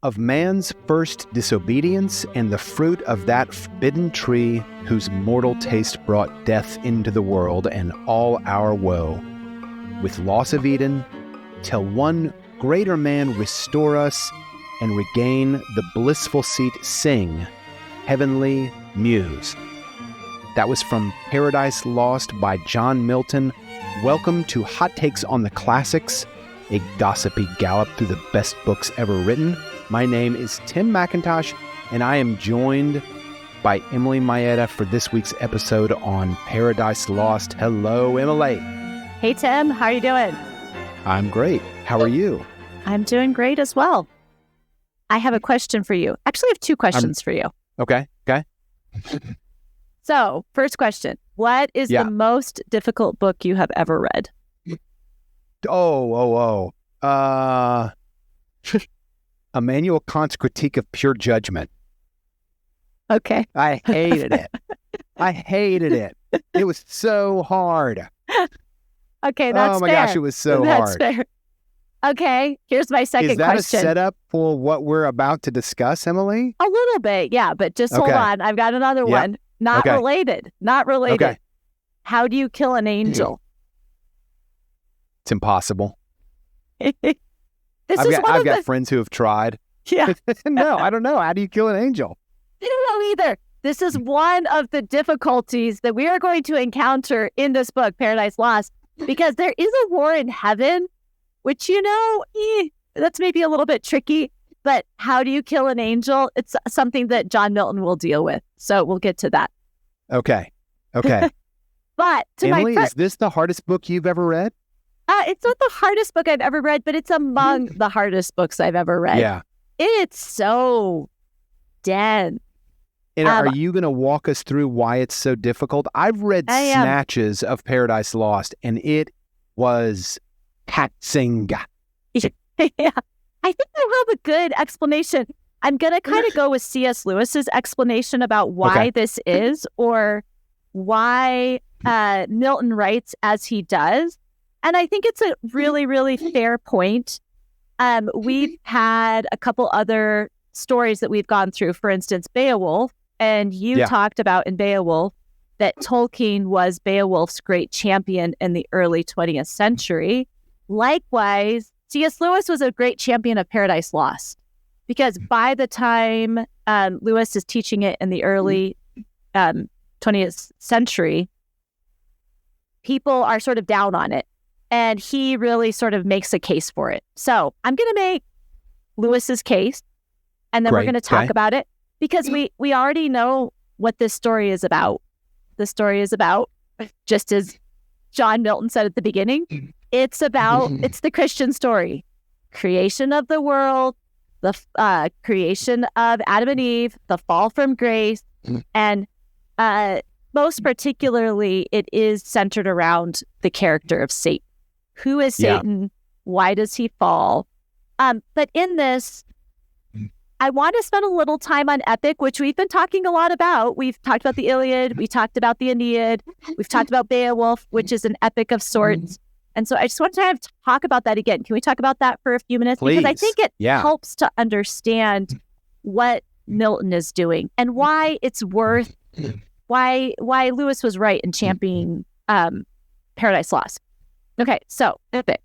of man's first disobedience and the fruit of that forbidden tree whose mortal taste brought death into the world and all our woe, with loss of Eden, till one greater man restore us and regain the blissful seat, sing, heavenly muse. That was from Paradise Lost by John Milton. Welcome to Hot Takes on the Classics, a gossipy gallop through the best books ever written. My name is Tim McIntosh, and I am joined by Emily Maeda for this week's episode on Paradise Lost. Hello, Emily. Hey, Tim. How are you doing? I'm great. How are you? I'm doing great as well. I have a question for you. Actually, I have two questions for you. Okay. So, first question. What is the most difficult book you have ever read? Immanuel Kant's Critique of Pure Judgment. Okay. I hated it. It was so hard. Okay, that's fair. Oh my gosh, it was so hard. That's fair. Okay, here's my second question. Is that a setup for what we're about to discuss, Emily? A little bit, yeah, but just hold on. I've got another one. Not related. Okay. How do you kill an angel? It's impossible. I've got friends who have tried. Yeah. No, I don't know. How do you kill an angel? I don't know either. This is one of the difficulties that we are going to encounter in this book, Paradise Lost, because there is a war in heaven, which, that's maybe a little bit tricky, but how do you kill an angel? It's something that John Milton will deal with. So we'll get to that. Okay. But Emily, is this the hardest book you've ever read? It's not the hardest book I've ever read, but it's among the hardest books I've ever read. Yeah. It's so dense. And are you going to walk us through why it's so difficult? I've read snatches of Paradise Lost, and it was taxing. Yeah. I think I have a good explanation. I'm going to kind of go with C.S. Lewis's explanation about why this is, or why Milton writes as he does. And I think it's a really, really fair point. We've had a couple other stories that we've gone through. For instance, Beowulf. And you talked about in Beowulf that Tolkien was Beowulf's great champion in the early 20th century. Likewise, C.S. Lewis was a great champion of Paradise Lost, because by the time Lewis is teaching it in the early 20th century, people are sort of down on it. And he really sort of makes a case for it. So I'm going to make Lewis's case, and then we're going to talk about it, because we already know what this story is about. The story is about, just as John Milton said at the beginning, it's the Christian story. Creation of the world, the creation of Adam and Eve, the fall from grace, and most particularly, it is centered around the character of Satan. Who is Satan? Why does he fall? But in this, I want to spend a little time on epic, which we've been talking a lot about. We've talked about the Iliad. We talked about the Aeneid. We've talked about Beowulf, which is an epic of sorts. And so I just want to kind of talk about that again. Can we talk about that for a few minutes? Please. Because I think it helps to understand what Milton is doing and why it's worth, why Lewis was right in championing Paradise Lost. Okay, so epic.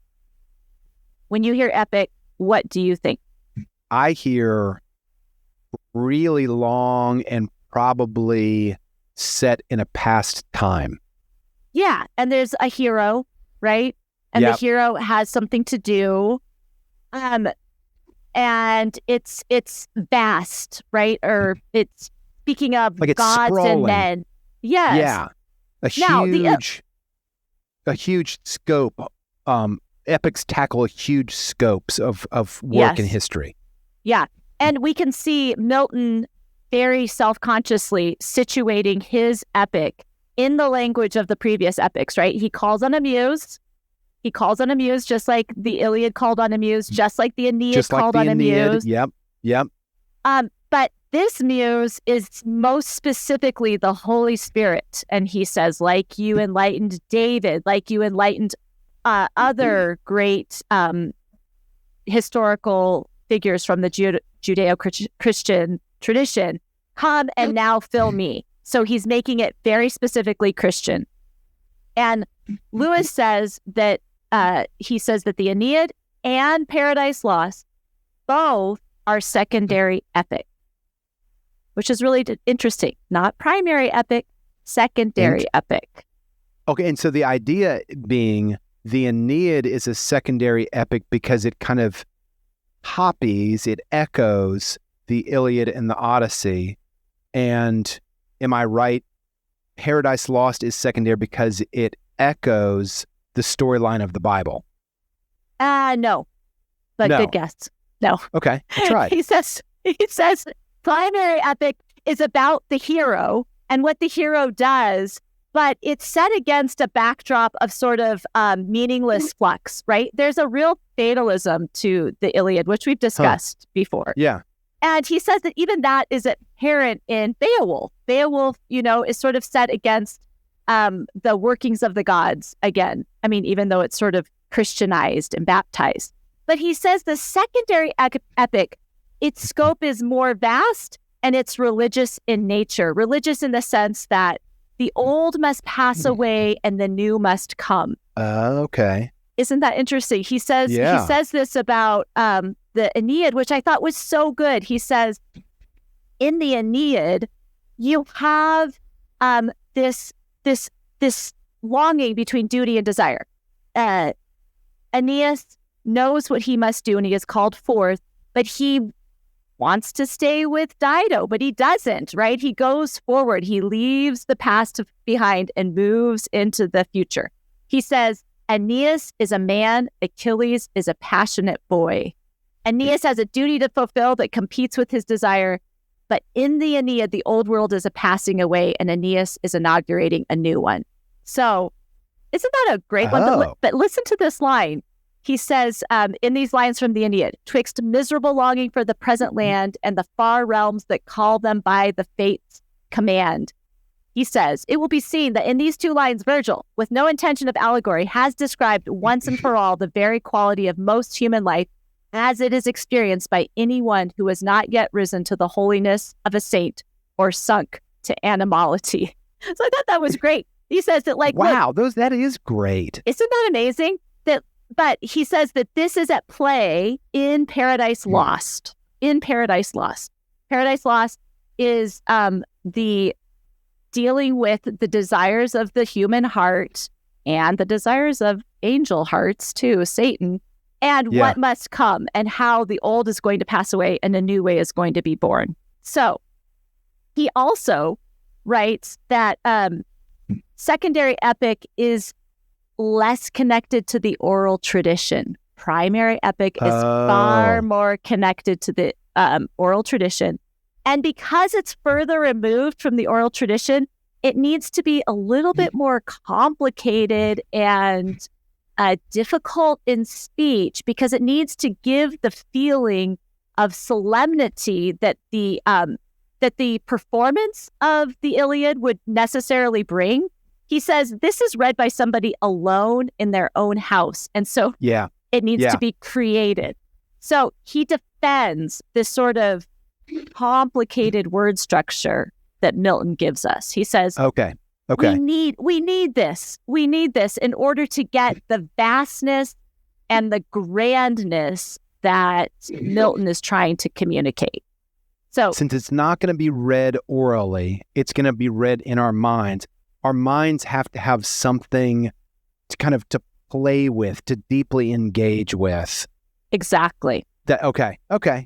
When you hear epic, what do you think? I hear really long and probably set in a past time. Yeah, and there's a hero, right? And the hero has something to do. And it's vast, right? Or it's speaking of like gods sprawling. And men. Yes. Yeah. A huge scope. Epics tackle huge scopes of work in history. Yeah. And we can see Milton very self-consciously situating his epic in the language of the previous epics, right? He calls on a muse. He calls on a muse just like the Iliad called on a muse, just like the Aeneid called on a muse. Yep. But this muse is most specifically the Holy Spirit. And he says, like you enlightened David, like you enlightened other great historical figures from the Judeo-Christian tradition come and now fill me. So he's making it very specifically Christian. And Lewis says that the Aeneid and Paradise Lost both are secondary epic, which is really interesting. Not primary epic, secondary epic. Okay, and so the idea being the Aeneid is a secondary epic because it kind of copies, it echoes the Iliad and the Odyssey. And am I right? Paradise Lost is secondary because it echoes the storyline of the Bible. No. But No. Good guess. No. Okay, I tried. He says primary epic is about the hero and what the hero does, but it's set against a backdrop of sort of meaningless flux, right? There's a real fatalism to the Iliad, which we've discussed before. Yeah. And he says that even that is inherent in Beowulf. Beowulf, is sort of set against the workings of the gods again. I mean, even though it's sort of Christianized and baptized. But he says the secondary epic, its scope is more vast and it's religious in nature. Religious in the sense that the old must pass away and the new must come. Okay. Isn't that interesting? He says this about the Aeneid, which I thought was so good. He says, in the Aeneid, you have this longing between duty and desire. Aeneas knows what he must do and he is called forth, but he wants to stay with Dido, but he doesn't, right? He goes forward. He leaves the past behind and moves into the future. He says, Aeneas is a man, Achilles is a passionate boy. Aeneas has a duty to fulfill that competes with his desire, but in the Aeneid, the old world is a passing away and Aeneas is inaugurating a new one. So isn't that a great one? But listen to this line. He says in these lines from the Aeneid, twixt miserable longing for the present land and the far realms that call them by the fates' command. He says, it will be seen that in these two lines, Vergil, with no intention of allegory, has described once and for all the very quality of most human life as it is experienced by anyone who has not yet risen to the holiness of a saint or sunk to animality. So I thought that was great. He says that wow, that is great. Isn't that amazing? But he says that this is at play in Paradise Lost. In Paradise Lost. Paradise Lost is the dealing with the desires of the human heart and the desires of angel hearts too, Satan, and what must come and how the old is going to pass away and a new way is going to be born. So he also writes that secondary epic is less connected to the oral tradition. Primary epic is far more connected to the oral tradition. And because it's further removed from the oral tradition, it needs to be a little bit more complicated and difficult in speech because it needs to give the feeling of solemnity that the performance of the Iliad would necessarily bring. He says this is read by somebody alone in their own house. And so it needs to be created. So he defends this sort of complicated word structure that Milton gives us. He says, we need this. We need this in order to get the vastness and the grandness that Milton is trying to communicate. So since it's not going to be read orally, it's going to be read in our minds. Our minds have to have something to kind of to play with, to deeply engage with. Exactly. Okay.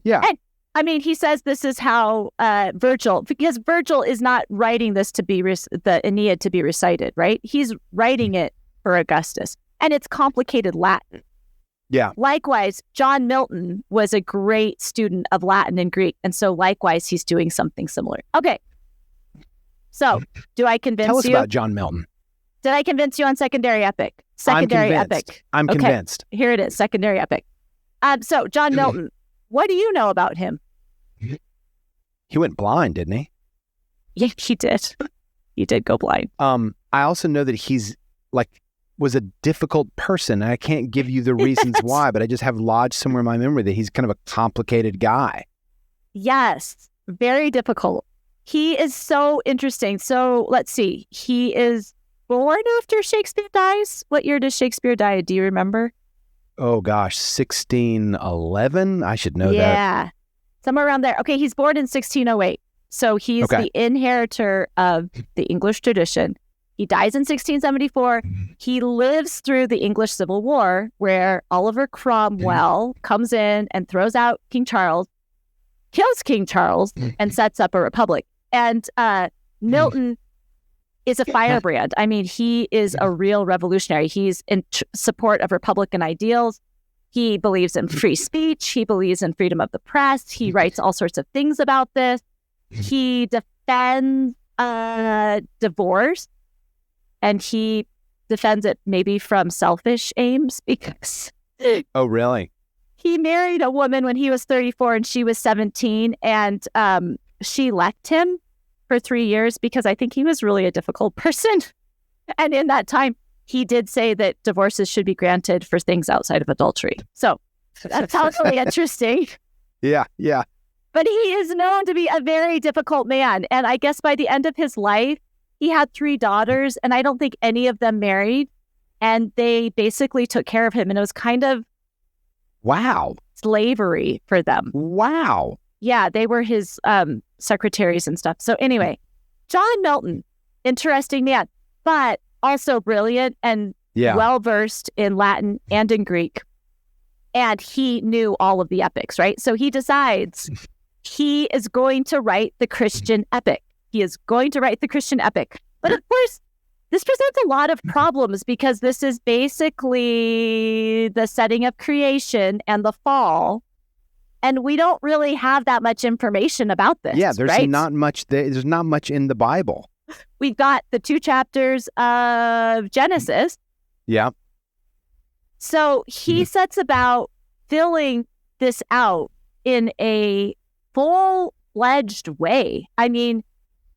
Yeah. And I mean, he says this is how Vergil, because Vergil is not writing this to be the Aeneid to be recited, right? He's writing it for Augustus, and it's complicated Latin. Yeah. Likewise, John Milton was a great student of Latin and Greek, and so likewise, he's doing something similar. Okay. So, do I convince you? Tell us about John Milton. Did I convince you on secondary epic? Secondary epic. I'm convinced. Here it is, secondary epic. So, John Milton, what do you know about him? He went blind, didn't he? Yeah, he did. He did go blind. I also know that he's like was a difficult person. I can't give you the reasons why, but I just have lodged somewhere in my memory that he's kind of a complicated guy. Yes, very difficult. He is so interesting. So let's see. He is born after Shakespeare dies. What year does Shakespeare die? Do you remember? Oh gosh, 1611? I should know that. Yeah, somewhere around there. Okay, he's born in 1608. So he's the inheritor of the English tradition. He dies in 1674. He lives through the English Civil War, where Oliver Cromwell comes in and throws out King Charles, kills King Charles, and sets up a republic. And Milton is a firebrand. I mean, he is a real revolutionary. He's in support of Republican ideals. He believes in free speech. He believes in freedom of the press. He writes all sorts of things about this. He defends divorce, and he defends it maybe from selfish aims because... Oh, really? He married a woman when he was 34 and she was 17, and she left him for 3 years because I think he was really a difficult person. And in that time, he did say that divorces should be granted for things outside of adultery. So that sounds really interesting. Yeah. But he is known to be a very difficult man. And I guess by the end of his life, he had 3 daughters, and I don't think any of them married. And they basically took care of him. And it was kind of slavery for them. Wow. Yeah, they were his secretaries and stuff. So anyway, John Milton, interesting man, but also brilliant and well-versed in Latin and in Greek. And he knew all of the epics, right? So he decides he is going to write the Christian epic. He is going to write the Christian epic. But of course, this presents a lot of problems because this is basically the setting of creation and the fall. And we don't really have that much information about this. Yeah, there's right? not much. There's not much in the Bible. We've got the 2 chapters of Genesis. Yeah. So he sets about filling this out in a full-fledged way. I mean,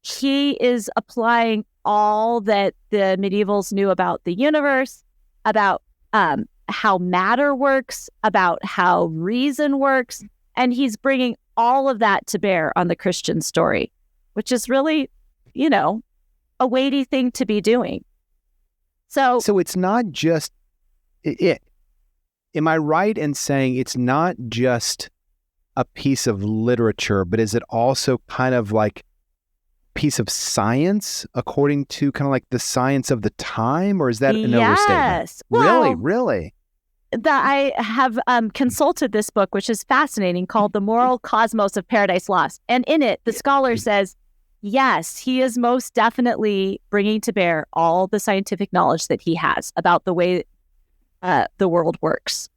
he is applying all that the medievals knew about the universe, about how matter works, about how reason works, and he's bringing all of that to bear on the Christian story, which is really, a weighty thing to be doing. So it's not just it. Am I right in saying it's not just a piece of literature, but is it also kind of like a piece of science according to kind of like the science of the time, or is that an overstatement? Yes. Well, Really? I have consulted this book, which is fascinating, called The Moral Cosmos of Paradise Lost. And in it, the scholar says, yes, he is most definitely bringing to bear all the scientific knowledge that he has about the way the world works.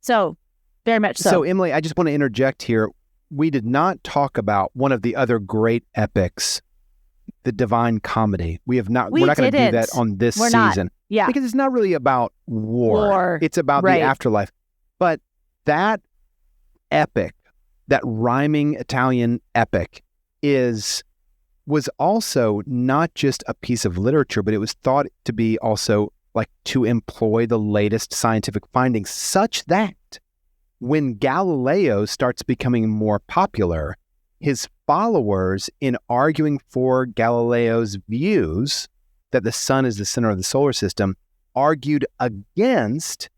So, very much so. So, Emily, I just want to interject here. We did not talk about one of the other great epics, the Divine Comedy. We're not going to do that on this season. Yeah. Because it's not really about war. It's about the afterlife. But that epic, that rhyming Italian epic, was also not just a piece of literature, but it was thought to be also like to employ the latest scientific findings, such that when Galileo starts becoming more popular, his followers, in arguing for Galileo's views that the sun is the center of the solar system, argued against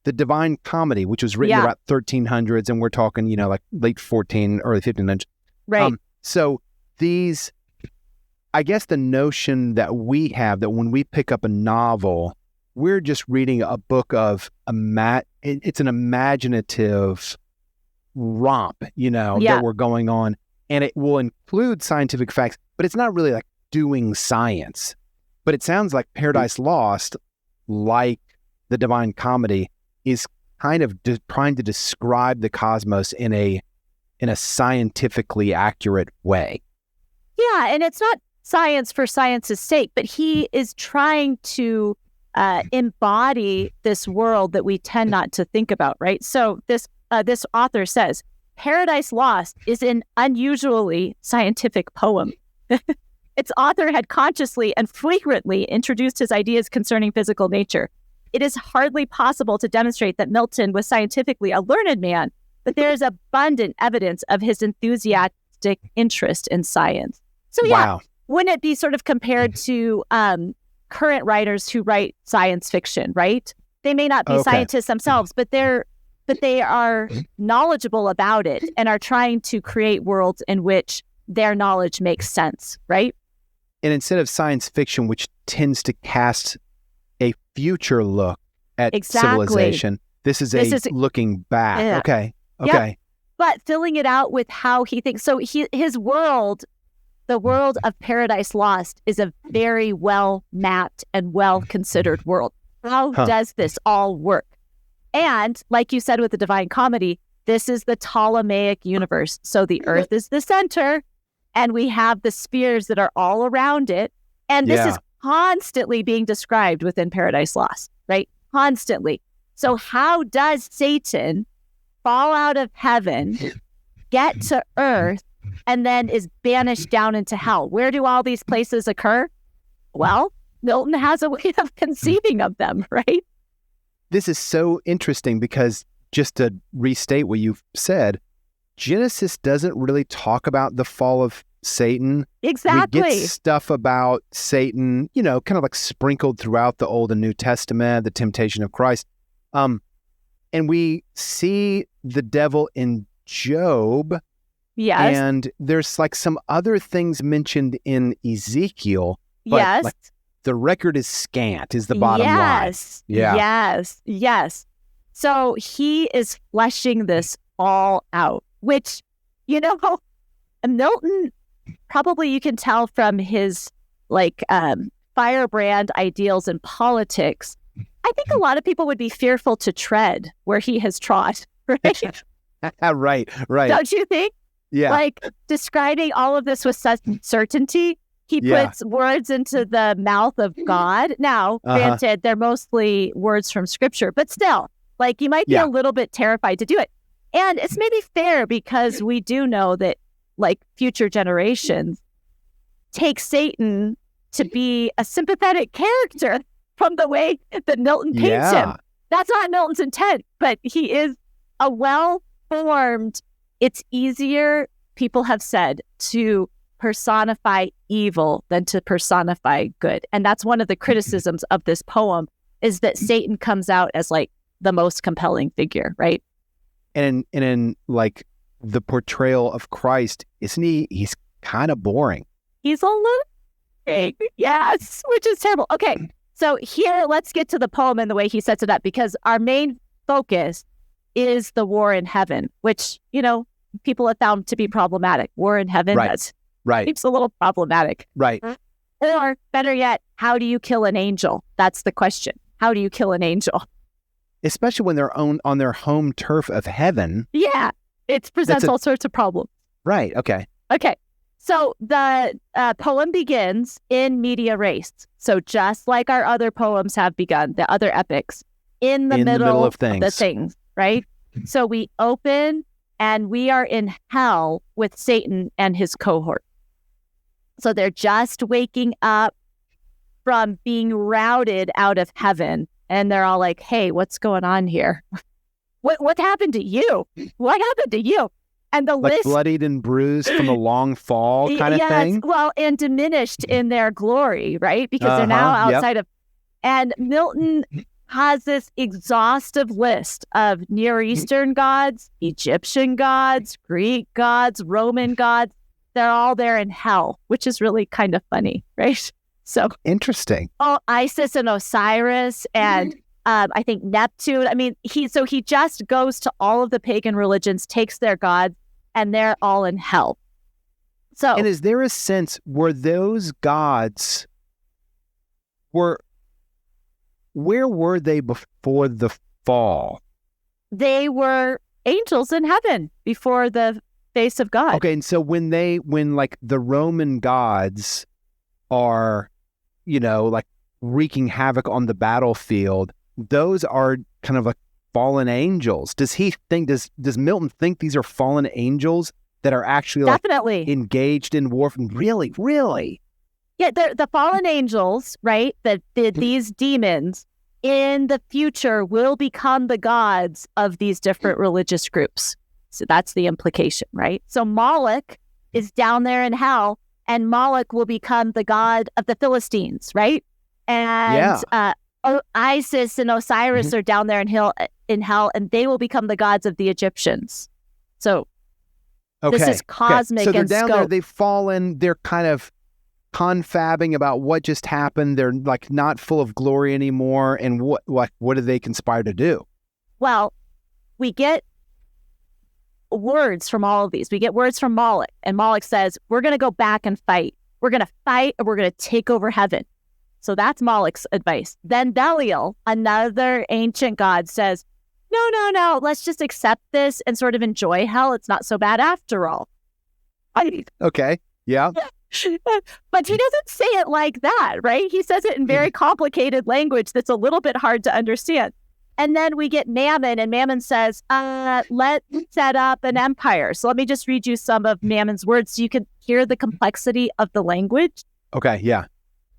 the Divine Comedy, which was written about 1300s, and we're talking, like late 14, early 1500s. Right. So I guess the notion that we have that when we pick up a novel, we're just reading a book of it's an imaginative romp, that we're going on, and it will include scientific facts, but it's not really like doing science. But it sounds like Paradise Lost, like the Divine Comedy, is kind of trying to describe the cosmos in a scientifically accurate way. Yeah, and it's not science for science's sake, but he is trying to embody this world that we tend not to think about, right? So this author says, Paradise Lost is an unusually scientific poem. its author had consciously and frequently introduced his ideas concerning physical nature. It is hardly possible to demonstrate that Milton was scientifically a learned man, but there is abundant evidence of his enthusiastic interest in science. So Wow. wouldn't it be sort of compared to current writers who write science fiction, right? They may not be Okay. scientists themselves, but they are knowledgeable about it and are trying to create worlds in which their knowledge makes sense, right? And instead of science fiction, which tends to cast a future look at civilization, this is looking back. Yeah. Okay. Yeah. But filling it out with how he thinks. So his world, the world of Paradise Lost, is a very well mapped and well considered world. How does this all work? And like you said with the Divine Comedy, this is the Ptolemaic universe. So the Earth is the center, and we have the spheres that are all around it. And this is constantly being described within Paradise Lost, right? Constantly. So how does Satan fall out of heaven, get to Earth, and then is banished down into hell? Where do all these places occur? Well, Milton has a way of conceiving of them, right? This is so interesting because, just to restate what you've said, Genesis doesn't really talk about the fall of Satan. Exactly. We get stuff about Satan, kind of like sprinkled throughout the Old and New Testament, the temptation of Christ. And we see the devil in Job. Yes. And there's like some other things mentioned in Ezekiel. But yes. Like, the record is scant, is the bottom line. Yeah. Yes. So he is fleshing this all out, which, Milton, probably you can tell from his firebrand ideals in politics. I think a lot of people would be fearful to tread where he has trod, right? Right. Don't you think? Yeah. Like describing all of this with such certainty, he puts words into the mouth of God. Now, granted, they're mostly words from Scripture, but still, you might be a little bit terrified to do it. And it's maybe fair because we do know that, future generations take Satan to be a sympathetic character from the way that Milton paints him. That's not Milton's intent, but he is a well-formed. It's easier, people have said, to personify evil than to personify good. And that's one of the criticisms of this poem, is that Satan comes out as the most compelling figure, right? And in the portrayal of Christ, isn't he? He's kind of boring. He's a little, yes, which is terrible. Okay, so here, let's get to the poem and the way he sets it up, because our main focus is the war in heaven, which, people have found to be problematic. War in heaven, that's it's a little problematic. Right. Or better yet, how do you kill an angel? That's the question. How do you kill an angel? Especially when they're on their home turf of heaven. Yeah, it presents all sorts of problems. Right, okay. So the poem begins in media res. So just like our other poems have begun, the other epics, in the middle of the things, right? So we open and we are in hell with Satan and his cohort. So they're just waking up from being routed out of heaven. And they're all like, hey, what's going on here? What happened to you? What happened to you? And the list, bloodied and bruised from a long fall kind of thing? Well, and diminished in their glory, right? Because they're now outside of... And Milton has this exhaustive list of Near Eastern gods, Egyptian gods, Greek gods, Roman gods. They're all there in hell, which is really kind of funny, right? So interesting. Oh, Isis and Osiris and I think Neptune. I mean, he just goes to all of the pagan religions, takes their gods, and they're all in hell. So, and is there a sense where those gods where were they before the fall? They were angels in heaven before the face of God. Okay, and so when the Roman gods are, wreaking havoc on the battlefield, those are kind of like fallen angels. Does Milton think these are fallen angels that are actually definitely engaged in warfare? Really? Yeah, the fallen angels, right? These demons in the future will become the gods of these different religious groups. So that's the implication, right? So Moloch is down there in hell, and Moloch will become the god of the Philistines, right? And Isis and Osiris are down there in hell, and they will become the gods of the Egyptians. So this is cosmic. So they're and down scope. there, they've fallen, they're kind of confabbing about what just happened. They're like not full of glory anymore. And what do they conspire to do? Well, we get words from all of these. We get words from Moloch, and Moloch says, we're going to go back and fight. We're going to fight, and we're going to take over heaven. So that's Moloch's advice. Then Belial, another ancient god, says, no, let's just accept this and sort of enjoy hell. It's not so bad after all. Okay, yeah. But he doesn't say it like that, right? He says it in very complicated language that's a little bit hard to understand. And then we get Mammon, and Mammon says, let's set up an empire. So let me just read you some of Mammon's words so you can hear the complexity of the language. Okay, yeah.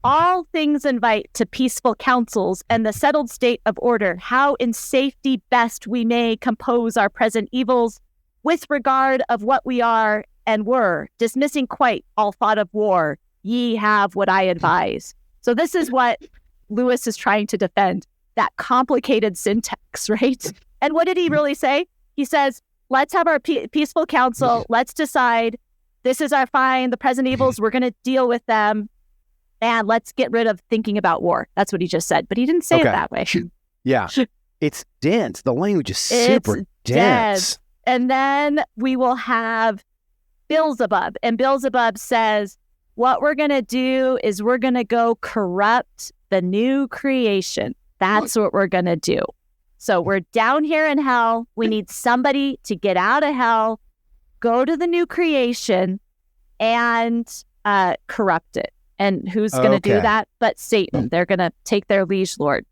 All things invite to peaceful counsels and the settled state of order, how in safety best we may compose our present evils with regard of what we are and were, dismissing quite all thought of war, ye have what I advise. So this is what Lewis is trying to defend, that complicated syntax, right? And what did he really say? He says, let's have our peaceful council. Let's decide this is our fine, the present evils, we're going to deal with them. And let's get rid of thinking about war. That's what he just said. But he didn't say it that way. Yeah. It's dense. The language is super dense. And then we will have Beelzebub. And Beelzebub says, what we're going to do is we're going to go corrupt the new creation. That's what we're going to do. So we're down here in hell. We need somebody to get out of hell, go to the new creation, and corrupt it. And who's going to do that? But Satan. They're going to take their liege lord.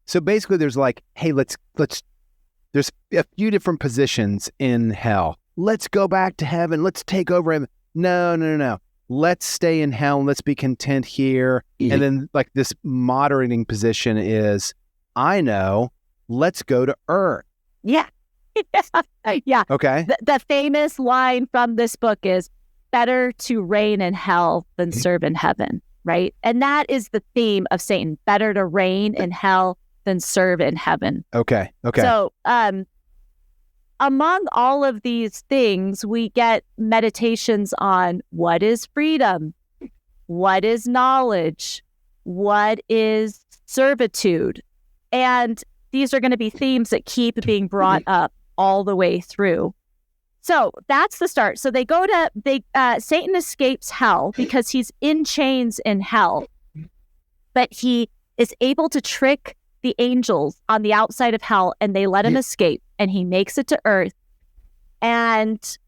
So basically there's like, hey, let's there's a few different positions in hell. Let's go back to heaven. Let's take over heaven. No. Let's stay in hell and let's be content here. And then like this moderating position is, I know, let's go to earth. Yeah. Yeah. Okay. The famous line from this book is, better to reign in hell than serve in heaven, right? And that is the theme of Satan. Better to reign in hell than serve in heaven. Okay. So among all of these things, we get meditations on what is freedom, what is knowledge, what is servitude. And these are going to be themes that keep being brought up all the way through. So that's the start. So Satan escapes hell because he's in chains in hell, but he is able to trick the angels on the outside of hell, and they let him escape, and he makes it to earth. And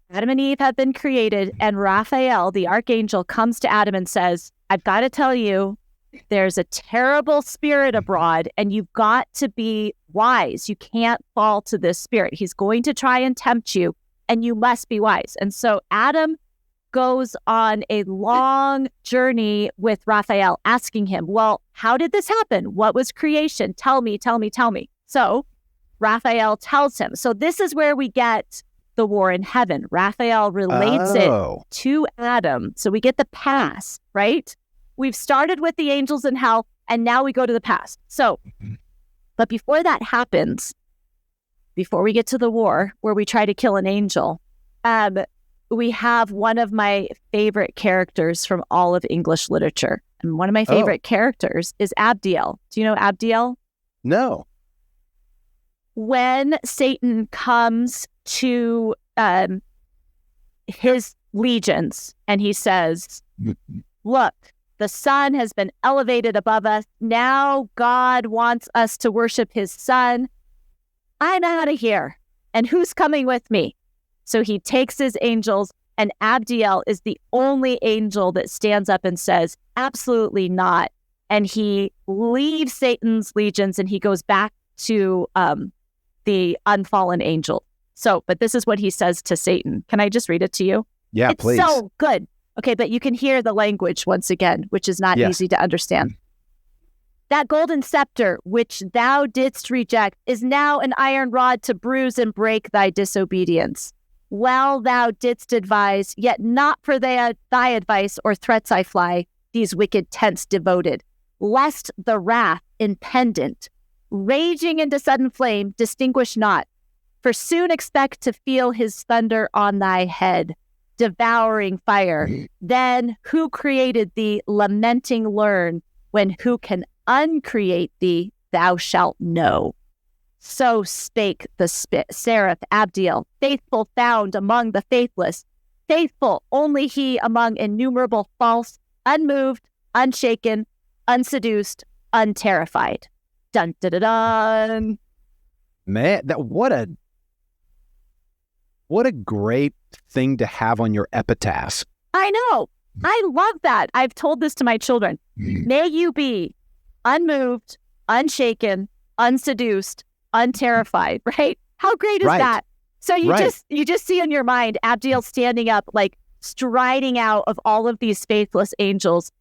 Adam and Eve have been created, and Raphael, the archangel, comes to Adam and says, I've got to tell you, there's a terrible spirit abroad, and you've got to be wise. You can't fall to this spirit. He's going to try and tempt you, and you must be wise. And so Adam goes on a long journey with Raphael, asking him, well, how did this happen? What was creation? Tell me. So Raphael tells him. So this is where we get the war in heaven. Raphael relates it to Adam. So we get the past, right? We've started with the angels in hell, and now we go to the past. So, but before that happens, before we get to the war where we try to kill an angel, we have one of my favorite characters from all of English literature. And one of my favorite characters is Abdiel. Do you know Abdiel? No. When Satan comes to his legions and he says, look, the sun has been elevated above us. Now God wants us to worship his son. I'm out of here. And who's coming with me? So he takes his angels, and Abdiel is the only angel that stands up and says, absolutely not. And he leaves Satan's legions and he goes back to the unfallen angel. So, but this is what he says to Satan. Can I just read it to you? Yeah, it's please. So good. Okay, but you can hear the language once again, which is not easy to understand. That golden scepter, which thou didst reject, is now an iron rod to bruise and break thy disobedience. Well, thou didst advise, yet not for thy advice or threats I fly, these wicked tents devoted, lest the wrath impendent, raging into sudden flame, distinguish not, for soon expect to feel his thunder on thy head, devouring fire. Then who created thee, lamenting learn, when who can uncreate thee, thou shalt know. So spake the seraph Abdiel, faithful found among the faithless, faithful only he among innumerable false, unmoved, unshaken, unseduced, unterrified. Dun dun dun dun. Man, what a great thing to have on your epitaph. I know. I love that. I've told this to my children. May you be unmoved, unshaken, unseduced, unterrified, right? How great is that? So you just see in your mind Abdiel standing up, like striding out of all of these faithless angels.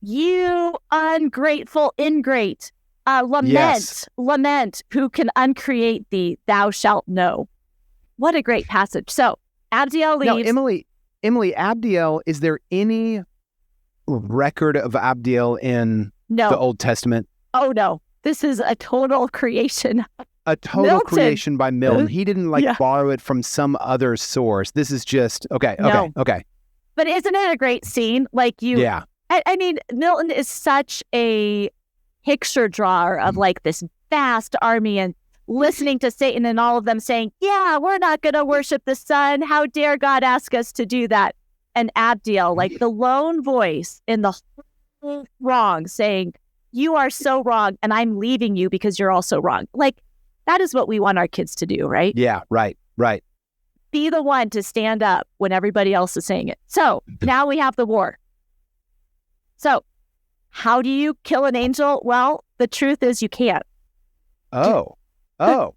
You ungrateful ingrate, lament, who can uncreate thee, thou shalt know. What a great passage. So Abdiel leaves. Now, Emily, Abdiel, is there any record of Abdiel in the Old Testament? Oh, no. This is a total creation. A total creation by Milton. He didn't borrow it from some other source. This is just, okay. But isn't it a great scene? I mean, Milton is such a picture drawer of like this vast army and listening to Satan and all of them saying, yeah, we're not going to worship the sun. How dare God ask us to do that? And Abdiel, like the lone voice in the whole wrong, saying, you are so wrong and I'm leaving you because you're also wrong. Like, that is what we want our kids to do, right? Yeah, right. Be the one to stand up when everybody else is saying it. So now we have the war. So how do you kill an angel? Well, the truth is you can't. Oh. That's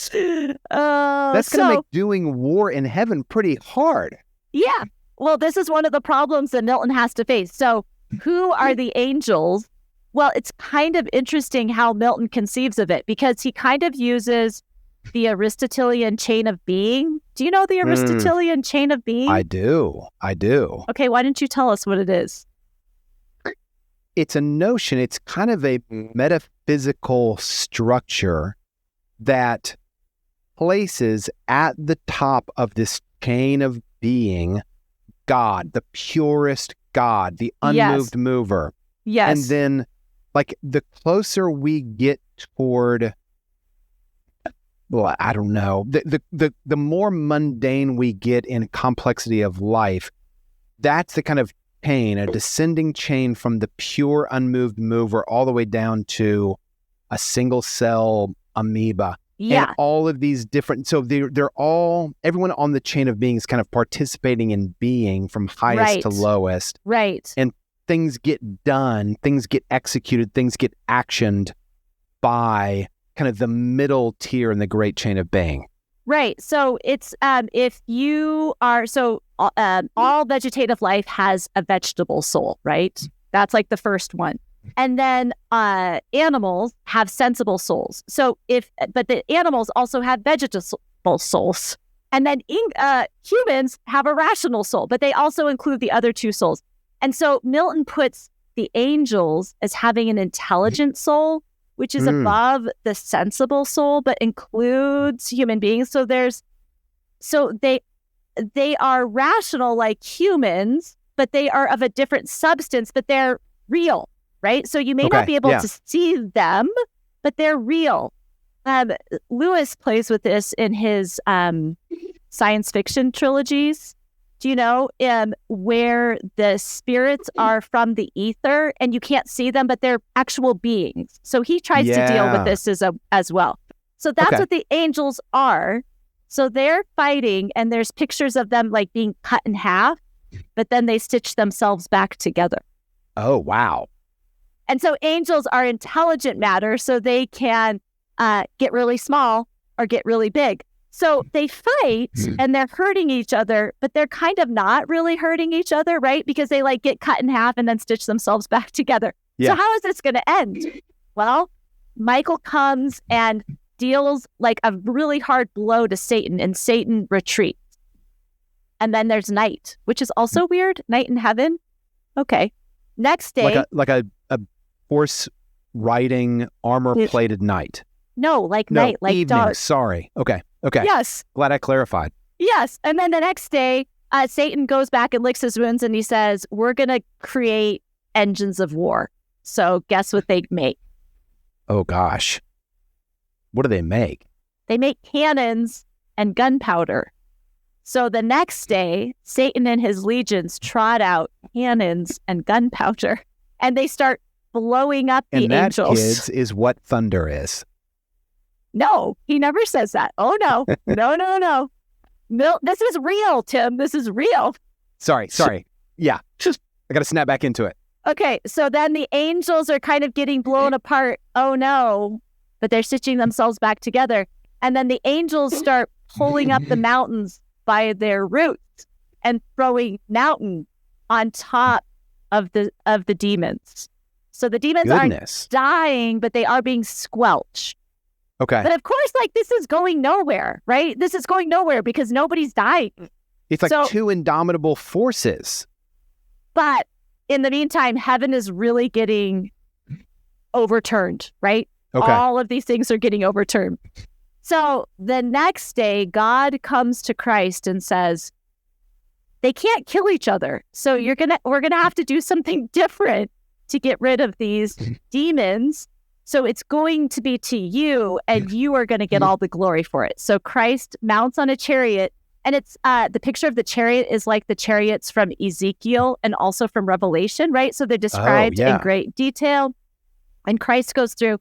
going to make doing war in heaven pretty hard. Yeah. Well, this is one of the problems that Milton has to face. So who are the angels? Well, it's kind of interesting how Milton conceives of it because he kind of uses the Aristotelian chain of being. Do you know the Aristotelian chain of being? I do. Okay, why don't you tell us what it is? It's a notion. It's kind of a metaphysical structure that places at the top of this chain of being God, the purest God, the unmoved mover. Yes. And then, like, the closer we get toward, well, I don't know, the more mundane we get in complexity of life, that's the kind of chain, a descending chain from the pure unmoved mover all the way down to a single cell amoeba. Yeah. And all of these different, so they're all, everyone on the chain of being is kind of participating in being from highest to lowest. Right. And things get done, things get executed, things get actioned by kind of the middle tier in the great chain of being. Right. So it's, if you are, all vegetative life has a vegetable soul, right? That's like the first one. And then animals have sensible souls. But the animals also have vegetable souls. And then humans have a rational soul, but they also include the other two souls. And so Milton puts the angels as having an intelligent soul, which is above the sensible soul, but includes human beings. So they are rational like humans, but they are of a different substance, but they're real. Right? So you may not be able to see them, but they're real. Lewis plays with this in his science fiction trilogies. Do you know where the spirits are from the ether and you can't see them, but they're actual beings. So he tries to deal with this as well. So that's what the angels are. So they're fighting and there's pictures of them like being cut in half, but then they stitch themselves back together. Oh, wow. And so angels are intelligent matter, so they can get really small or get really big. So they fight and they're hurting each other, but they're kind of not really hurting each other, right? Because they like get cut in half and then stitch themselves back together. Yeah. So how is this going to end? Well, Michael comes and deals like a really hard blow to Satan, and Satan retreats. And then there's night, which is also weird. Night in heaven. Okay. Next day. Like a horse riding armor-plated knight. No, like night, like evening. dark. Sorry. Okay. Yes. Glad I clarified. Yes. And then the next day, Satan goes back and licks his wounds and he says, we're going to create engines of war. So guess what they make? Oh, gosh. What do they make? They make cannons and gunpowder. So the next day, Satan and his legions trot out cannons and gunpowder, and they start blowing up the angels. And that, kids, is what thunder is. No, he never says that. Oh, no. No. This is real, Tim. This is real. Sorry. Yeah. I got to snap back into it. Okay, so then the angels are kind of getting blown apart. Oh, no. But they're stitching themselves back together. And then the angels start pulling up the mountains by their roots and throwing mountain on top of the demons. So the demons aren't dying, but they are being squelched. Okay. But of course, like, this is going nowhere, right? This is going nowhere because nobody's dying. It's like two indomitable forces. But in the meantime, heaven is really getting overturned, right? Okay. All of these things are getting overturned. So the next day, God comes to Christ and says, they can't kill each other. So we're gonna have to do something different to get rid of these demons. So it's going to be to you, and you are going to get all the glory for it. So Christ mounts on a chariot, and it's the picture of the chariot is like the chariots from Ezekiel and also from Revelation, right? So they're described in great detail. And Christ goes through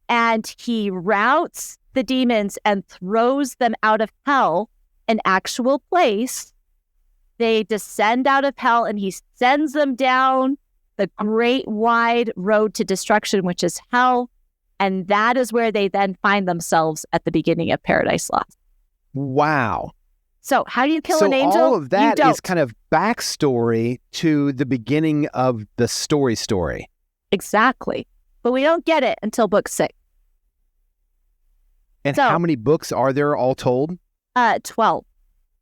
and he routs the demons and throws them out of hell, an actual place. They descend out of hell and he sends them down the great wide road to destruction, which is hell. And that is where they then find themselves at the beginning of Paradise Lost. Wow. So how do you kill an angel? So all of that is kind of backstory to the beginning of the story. Exactly. But we don't get it until book 6. And how many books are there all told? 12.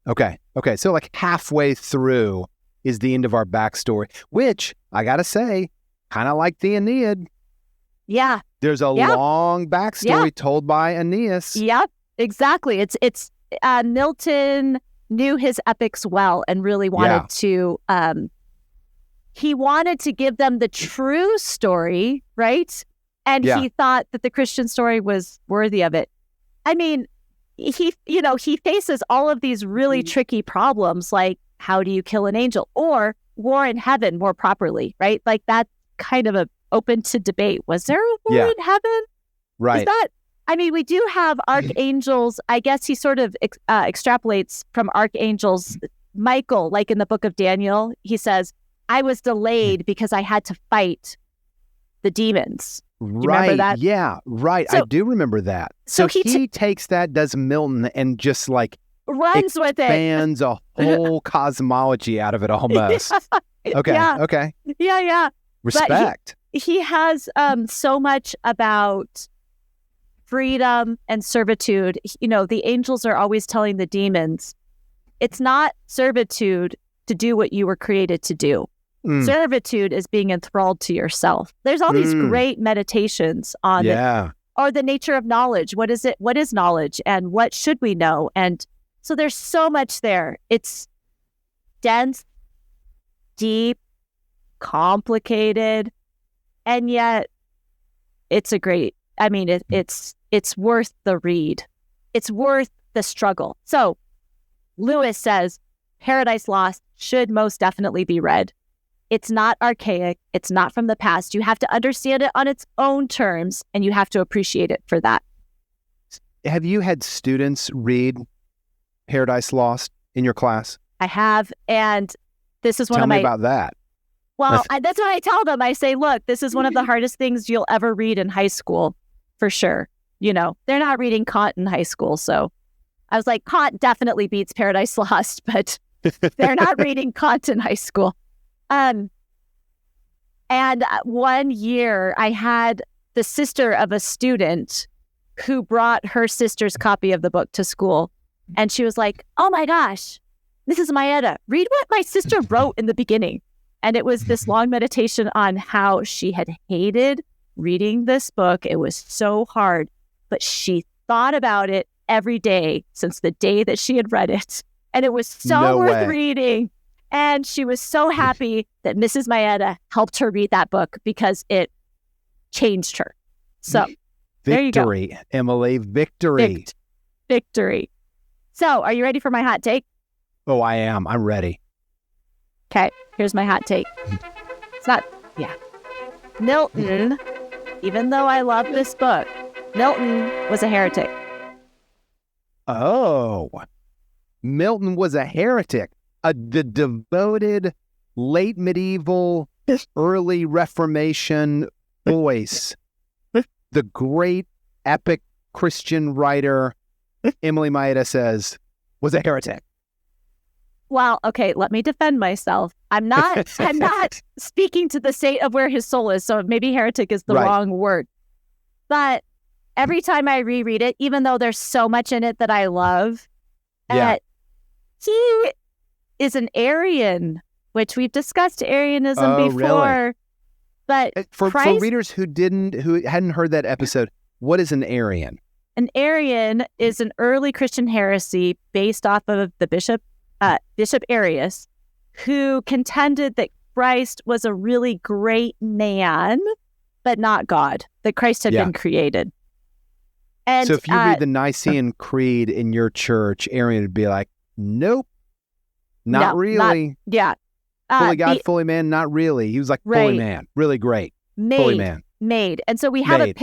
Okay. So like halfway through is the end of our backstory, which I got to say, kind of like the Aeneid. Yeah. There's a long backstory told by Aeneas. Yep, exactly. It's Milton knew his epics well and really wanted to, he wanted to give them the true story, right? And he thought that the Christian story was worthy of it. I mean, he faces all of these really tricky problems, like how do you kill an angel, or war in heaven more properly, right? Like that's kind of open to debate. Was there a war in heaven? Right. Is that, I mean, we do have archangels. I guess he sort of extrapolates from archangels. Michael, like in the book of Daniel, he says, I was delayed because I had to fight the demons. Remember that? Yeah, right. So, I do remember that. So he takes that, does Milton, and just like runs with it. Expands a whole cosmology out of it almost. Okay. Yeah. Respect. But he has so much about freedom and servitude. You know, the angels are always telling the demons, it's not servitude to do what you were created to do. Servitude is being enthralled to yourself. There's all these great meditations on the nature of knowledge. What is it? What is knowledge? And what should we know? And so there's so much there. It's dense, deep, complicated, and yet it's a great, I mean, it's worth the read. It's worth the struggle. So Lewis says Paradise Lost should most definitely be read. It's not archaic. It's not from the past. You have to understand it on its own terms, and you have to appreciate it for that. Have you had students read Paradise Lost in your class? I have, and this is one of my... Tell me about that. Well, that's what I tell them. I say, look, this is one of the hardest things you'll ever read in high school, for sure. You know, they're not reading Kant in high school, so I was like, Kant definitely beats Paradise Lost, but they're not reading Kant in high school. And one year I had the sister of a student who brought her sister's copy of the book to school. And she was like, oh my gosh, Mrs. Maeda, read what my sister wrote in the beginning. And it was this long meditation on how she had hated reading this book. It was so hard, but she thought about it every day since the day that she had read it. And it was so worth reading. And she was so happy that Mrs. Maeda helped her read that book because it changed her. So there you go. Victory, Emily, victory. Victory. So are you ready for my hot take? Oh, I am. I'm ready. Okay, here's my hot take. It's not, Milton, even though I love this book, Milton was a heretic. Oh, Milton was a heretic. The devoted late medieval, early Reformation voice, the great epic Christian writer, Emily Maeda says, was a heretic. Well, okay, let me defend myself. I'm not speaking to the state of where his soul is, so maybe heretic is the wrong word. But every time I reread it, even though there's so much in it that I love, he is an Arian, which we've discussed Arianism before. Really? But for readers who hadn't heard that episode, what is an Arian? An Arian is an early Christian heresy based off of the Bishop Arius, who contended that Christ was a really great man, but not God, that Christ had been created. And so if you read the Nicene Creed in your church, Arian would be like, nope, not really. Fully God, fully man, not really. He was like fully man, really great. Fully man. Made. And so we have a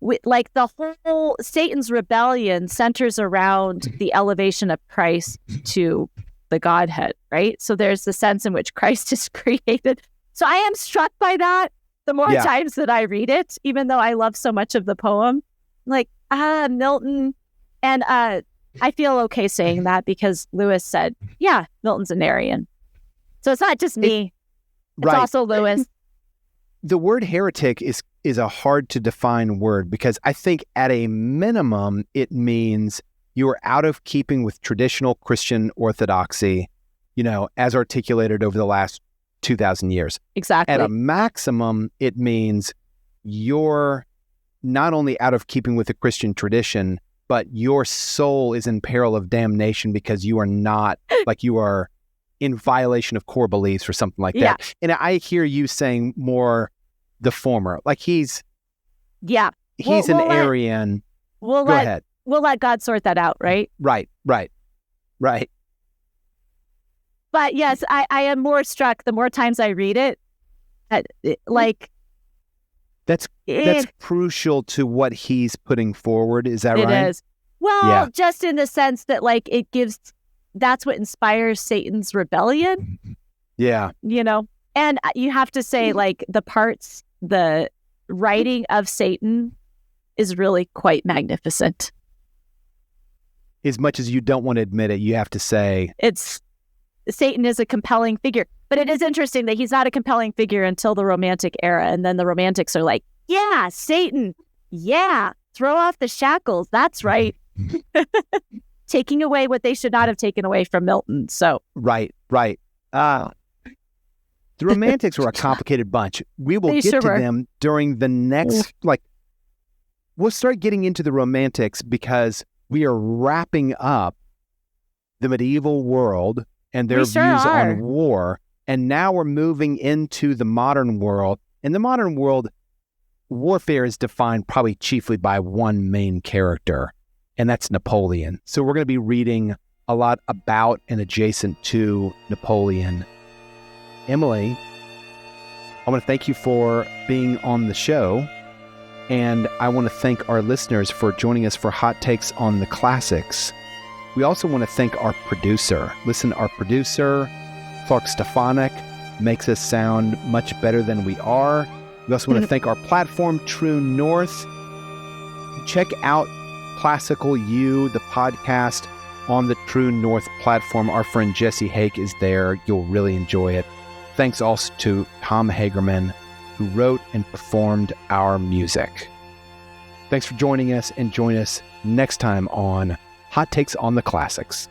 like the whole Satan's rebellion centers around the elevation of Christ to the Godhead, right? So there's the sense in which Christ is created. So I am struck by that the more times that I read it, even though I love so much of the poem. Like, Milton. And I feel okay saying that because Lewis said, Milton's an Arian. So it's not just me. It's also Lewis. The word heretic is a hard to define word because I think at a minimum it means you are out of keeping with traditional Christian orthodoxy, as articulated over the last 2,000 years. Exactly. At a maximum, it means you're not only out of keeping with the Christian tradition, but your soul is in peril of damnation because you are not, like you are in violation of core beliefs or something like that. And I hear you saying more the former, like he's an Arian. Go ahead. We'll let God sort that out, right? Right. But yes, I am more struck the more times I read it. That's crucial to what he's putting forward. Is that right? It is. Well, just in the sense that that's what inspires Satan's rebellion. Yeah. And you have to say the writing of Satan is really quite magnificent. As much as you don't want to admit it, you have to say Satan is a compelling figure. But it is interesting that he's not a compelling figure until the Romantic era. And then the Romantics are like, yeah, Satan. Yeah, throw off the shackles. That's right. Taking away what they should not have taken away from Milton. So Right. The Romantics were a complicated bunch. We will get to them during the next, we'll start getting into the Romantics because we are wrapping up the medieval world and their views on war. And now we're moving into the modern world. In the modern world, warfare is defined probably chiefly by one main character, and that's Napoleon. So we're going to be reading a lot about and adjacent to Napoleon. Emily, I want to thank you for being on the show, and I want to thank our listeners for joining us for Hot Takes on the Classics. We also want to thank our producer. Listen, our producer, Clark Stefanik, makes us sound much better than we are. We also want to thank our platform, True North. Check out Classical You, the podcast, on the True North platform. Our friend Jesse Hake is there. You'll really enjoy it. Thanks also to Tom Hagerman, who wrote and performed our music. Thanks for joining us, and join us next time on Hot Takes on the Classics.